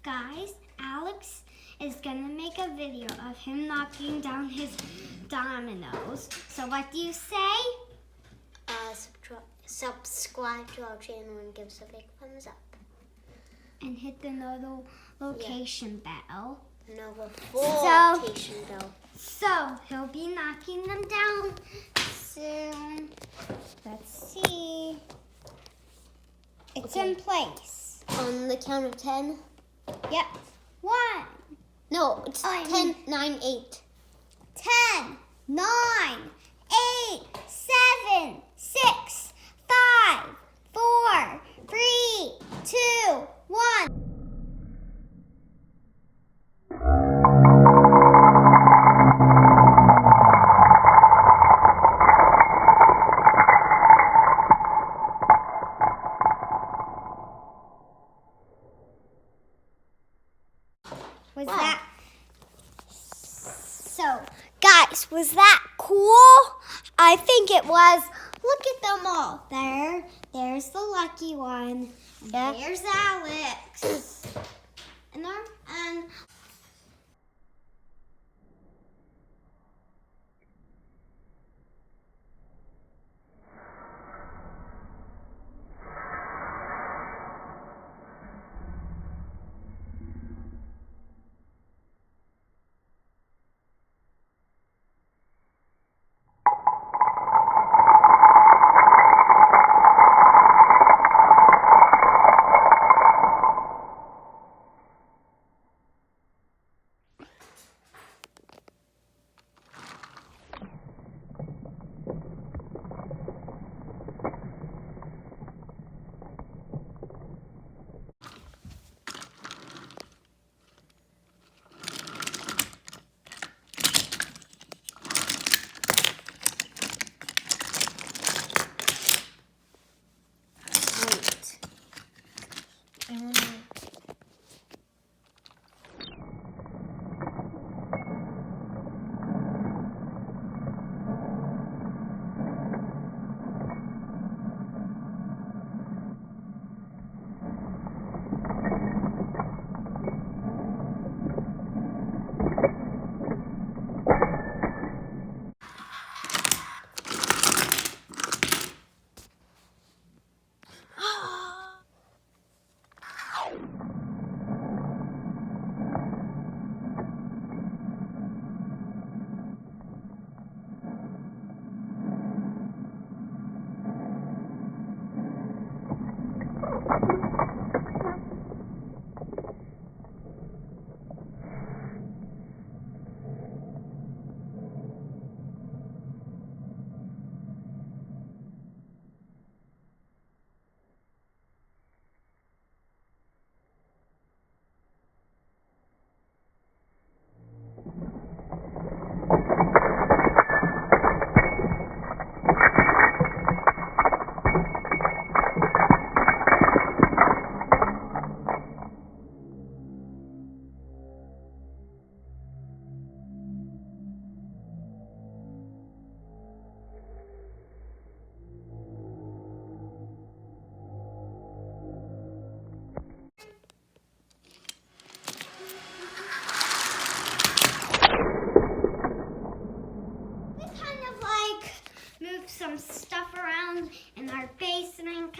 Guys, Alex is gonna make a video of him knocking down his dominoes. So what do you say? Subscribe to our channel and give us a big thumbs up. And hit the notification bell. Notification bell. So he'll be knocking them down soon. Let's see. It's in place. On the count of 10? Yep. 1. No, it's 10, 9, 8. 10, 9, 8, 7, 6, 5, 4, 3, 2, 1. Was that so, guys, was that cool? I think it was. Look at them all. There's the lucky one. And there's Alex. And move some stuff around in our basement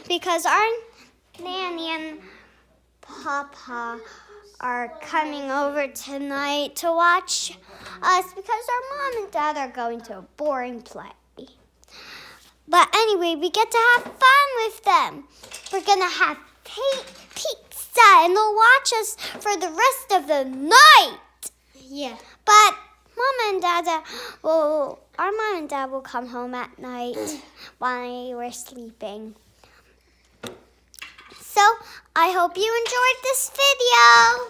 because our Nanny and Papa are coming over tonight to watch us because our Mom and Dad are going to a boring play. But anyway, we get to have fun with them. We're going to have pizza and they'll watch us for the rest of the night. Yeah. But our Mom and Dad will come home at night while we're sleeping. So, I hope you enjoyed this video.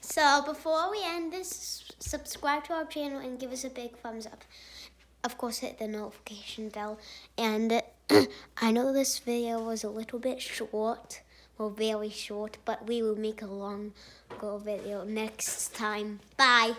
So, before we end this, subscribe to our channel and give us a big thumbs up. Of course, hit the notification bell. And I know this video was a little bit short, well, very short, but we will make a longer video next time. Bye.